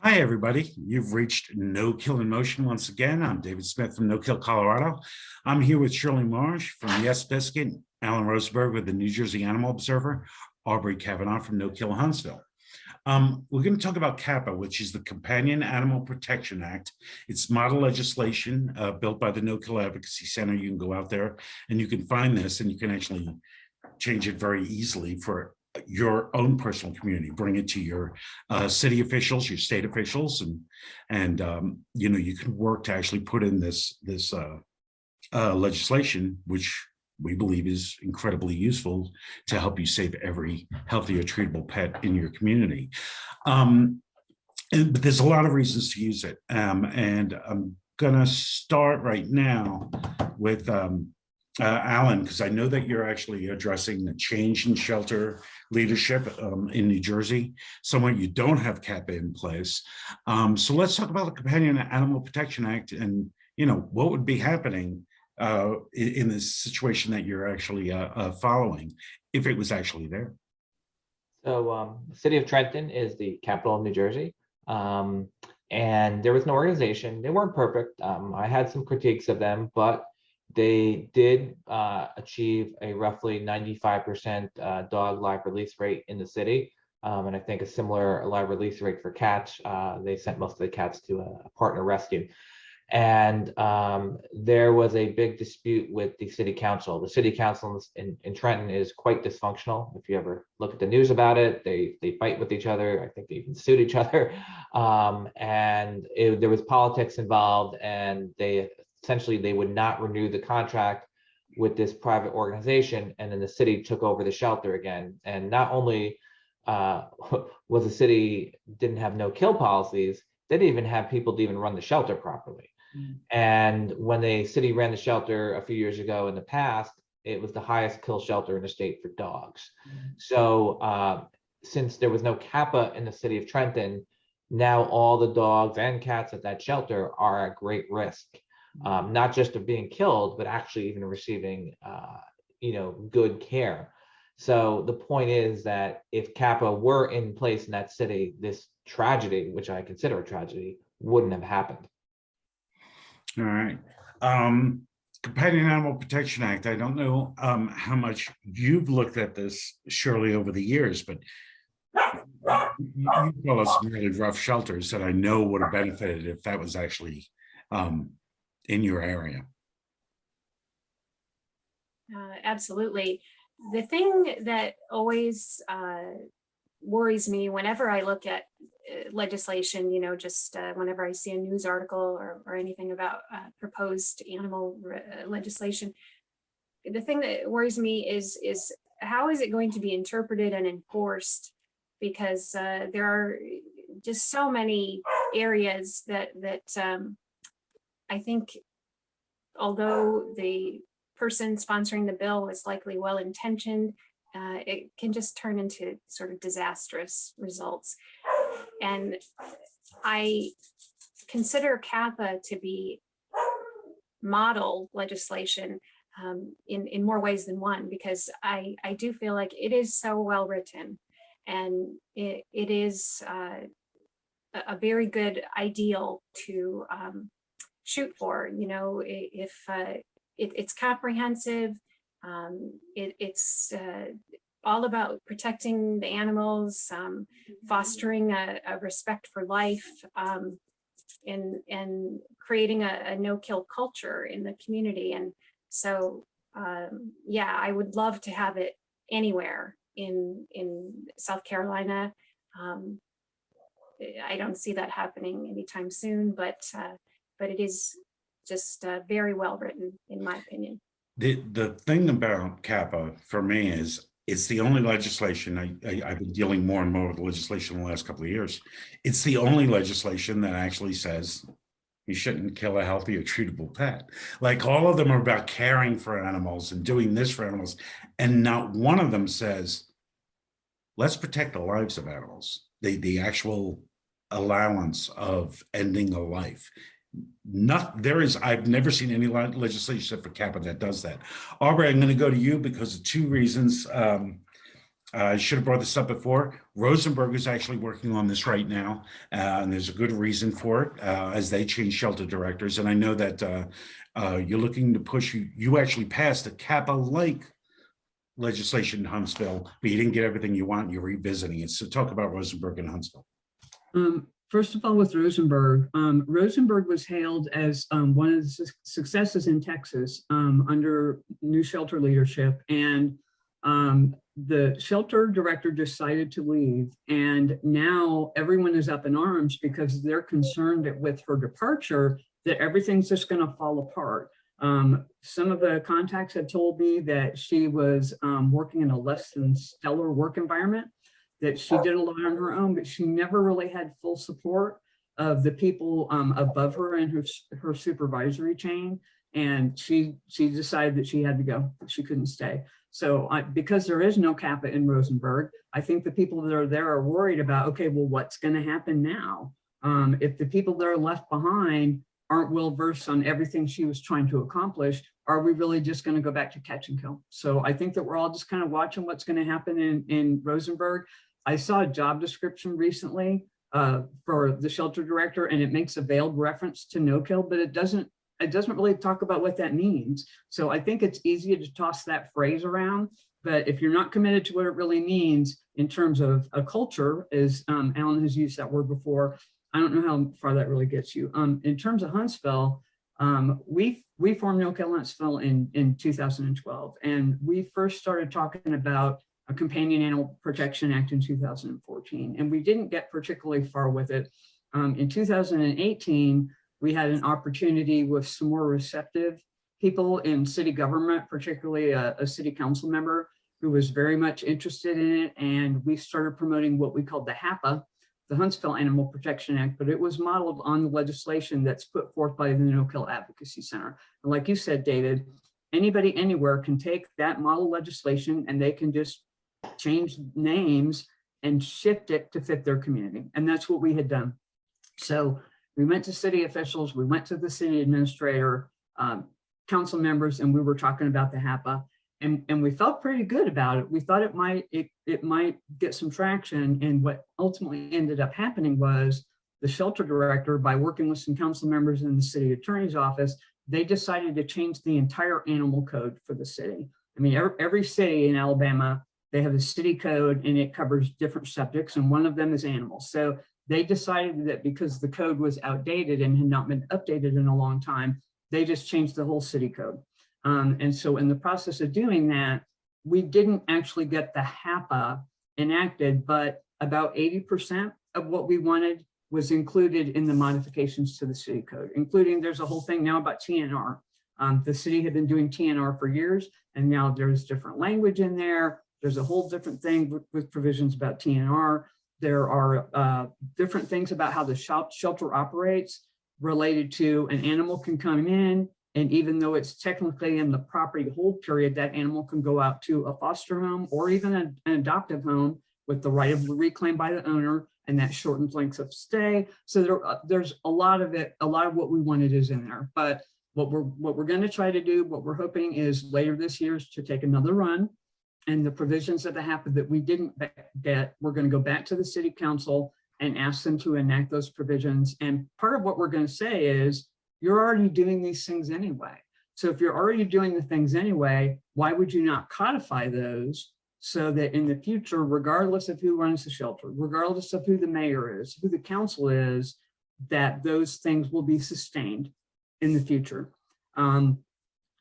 Hi, everybody. You've reached No Kill in Motion once again. I'm David Smith from No Kill, Colorado. I'm here with Shirley Marsh from Yes Biscuit, Alan Rosenberg with the New Jersey Animal Observer, Aubrey Kavanaugh from No Kill Huntsville. We're going to talk about CAPA, which is the Companion Animal Protection Act. It's model legislation built by the No Kill Advocacy Center. You can go out there and you can find this, and you can actually change it very easily for your own personal community. Bring it to your city officials, your state officials, and you can work to actually put in this legislation, which we believe is incredibly useful to help you save every healthy or treatable pet in your community. But there's a lot of reasons to use it, and I'm gonna start right now with Alan, because I know that you're actually addressing the change in shelter leadership in New Jersey. Somewhere you don't have CAPA in place. So let's talk about the Companion Animal Protection Act, and what would be happening in this situation that you're actually following if it was actually there. So the city of Trenton is the capital of New Jersey. And there was an organization. They weren't perfect. I had some critiques of them, but they did achieve a roughly 95% dog live release rate in the city. And I think a similar live release rate for cats. They sent most of the cats to a partner rescue. And there was a big dispute with the city council. The city council in Trenton is quite dysfunctional. If you ever look at the news about it, they fight with each other. I think they even sued each other. There was politics involved, and essentially they would not renew the contract with this private organization, and then the city took over the shelter again. And not only was the city didn't have no kill policies, they didn't even have people to even run the shelter properly. And when the city ran the shelter a few years ago in the past, it was the highest kill shelter in the state for dogs. So since there was no CAPA in the city of Trenton, now all the dogs and cats at that shelter are at great risk, not just of being killed, but actually even receiving good care. So the point is that if CAPA were in place in that city, this tragedy, which I consider a tragedy, wouldn't have happened. All right. Companion Animal Protection Act. I don't know how much you've looked at this, Shirley, over the years, but you tell us some really rough shelters that I know would have benefited if that was actually in your area. Absolutely. The thing that always worries me whenever I look at legislation, just whenever I see a news article or anything about proposed animal legislation, the thing that worries me is how is it going to be interpreted and enforced? Because there are just so many areas that I think, although the person sponsoring the bill is likely well-intentioned, it can just turn into sort of disastrous results. And I consider CAPA to be model legislation in more ways than one, because I do feel like it is so well written, and it is a very good ideal to shoot for. If it's comprehensive, it's all about protecting the animals, fostering a respect for life, and creating a no-kill culture in the community. And so, yeah, I would love to have it anywhere in South Carolina. I don't see that happening anytime soon, but it is just very well written, in my opinion. The thing about CAPA for me is it's the only legislation, I've been dealing more and more with legislation in the last couple of years. It's the only legislation that actually says you shouldn't kill a healthy or treatable pet. Like, all of them are about caring for animals and doing this for animals. And not one of them says, let's protect the lives of animals, the actual allowance of ending a life. I've never seen any legislation for CAPA that does that. Aubrey, I'm going to go to you because of two reasons. I should have brought this up before. Rosenberg is actually working on this right now, and there's a good reason for it as they change shelter directors. And I know that you're looking to push, you actually passed a CAPA-like legislation in Huntsville, but you didn't get everything you want. You're revisiting it. So talk about Rosenberg and Huntsville. First of all, with Rosenberg, Rosenberg was hailed as one of the successes in Texas under new shelter leadership. And the shelter director decided to leave, and now everyone is up in arms because they're concerned that with her departure that everything's just going to fall apart. Some of the contacts had told me that she was working in a less than stellar work environment, that she did a lot on her own, but she never really had full support of the people above her and her supervisory chain. And she decided that she had to go, that she couldn't stay. So because there is no CAPA in Rosenberg, I think the people that are there are worried about, okay, well, what's going to happen now? If the people that are left behind aren't well versed on everything she was trying to accomplish, are we really just going to go back to catch and kill? So I think that we're all just kind of watching what's going to happen in Rosenberg. I saw a job description recently for the shelter director, and it makes a veiled reference to no-kill, but it doesn't really talk about what that means. So I think it's easy to toss that phrase around, but if you're not committed to what it really means in terms of a culture, as Alan has used that word before, I don't know how far that really gets you. In terms of Huntsville, we formed No Kill Huntsville in 2012, and we first started talking about a Companion Animal Protection Act in 2014, and we didn't get particularly far with it. In 2018, we had an opportunity with some more receptive people in city government, particularly a city council member who was very much interested in it. And we started promoting what we called the HAPA, the Huntsville Animal Protection Act, but it was modeled on the legislation that's put forth by the No Kill Advocacy Center. And like you said, David, anybody anywhere can take that model legislation and they can just change names and shift it to fit their community. And that's what we had done. So we went to city officials, we went to the city administrator, council members, and we were talking about the HAPA, and we felt pretty good about it. We thought it might get some traction, and what ultimately ended up happening was the shelter director, by working with some council members in the city attorney's office, they decided to change the entire animal code for the city. I mean, every city in Alabama, they have a city code and it covers different subjects, and one of them is animals. So they decided that because the code was outdated and had not been updated in a long time, they just changed the whole city code. And so in the process of doing that, we didn't actually get the HAPA enacted, but about 80% of what we wanted was included in the modifications to the city code, including there's a whole thing now about TNR. The city had been doing TNR for years, and now there's different language in there. There's a whole different thing with provisions about TNR. There are different things about how the shelter operates related to an animal can come in, and even though it's technically in the property hold period, that animal can go out to a foster home or even an adoptive home with the right of reclaim by the owner, and that shortens lengths of stay. So there's a lot of it, a lot of what we wanted is in there. But what we're going to try to do, what we're hoping is later this year is to take another run. And the provisions that happened that we didn't get, we're going to go back to the city council and ask them to enact those provisions. And part of what we're going to say is, you're already doing these things anyway. So if you're already doing the things anyway, why would you not codify those so that in the future, regardless of who runs the shelter, regardless of who the mayor is, who the council is, that those things will be sustained in the future. And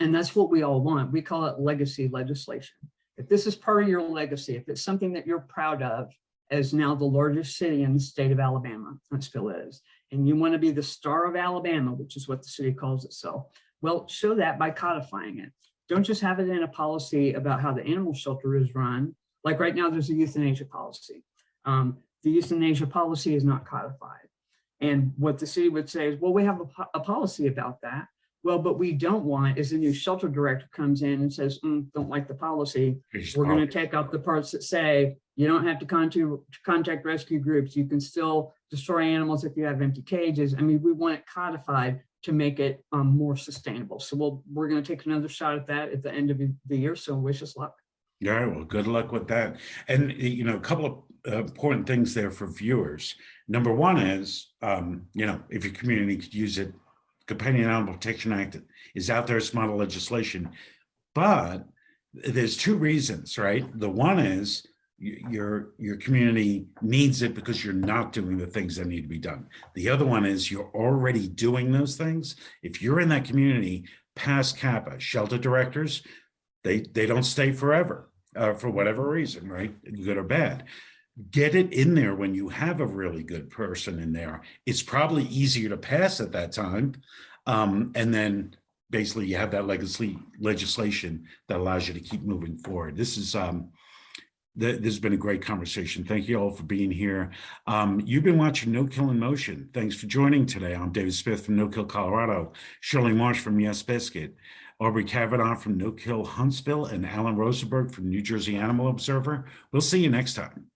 that's what we all want. We call it legacy legislation. If this is part of your legacy, if it's something that you're proud of, as now the largest city in the state of Alabama, Huntsville is, and you want to be the star of Alabama, which is what the city calls itself, well, show that by codifying it. Don't just have it in a policy about how the animal shelter is run. Like right now, there's a euthanasia policy. The euthanasia policy is not codified. And what the city would say is, well, we have a policy about that. Well, but we don't want is a new shelter director comes in and says, don't like the policy. We're going to take out the parts that say you don't have to contact rescue groups. You can still destroy animals if you have empty cages. I mean, we want it codified to make it more sustainable. So we're going to take another shot at that at the end of the year. So wish us luck. All right, well, good luck with that. And, a couple of important things there for viewers. Number one is, if your community could use it, Companion Animal Protection Act is out there as model legislation. But there's two reasons, right? The one is your community needs it because you're not doing the things that need to be done. The other one is you're already doing those things. If you're in that community past CAPA, shelter directors, they don't stay forever for whatever reason, right? Good or bad. Get it in there when you have a really good person in there. It's probably easier to pass at that time. And then basically you have that legislation that allows you to keep moving forward. This has been a great conversation. Thank you all for being here. You've been watching No Kill in Motion. Thanks for joining today. I'm David Smith from No Kill Colorado, Shirley Marsh from Yes Biscuit, Aubrey Kavanaugh from No Kill Huntsville, and Alan Rosenberg from New Jersey Animal Observer. We'll see you next time.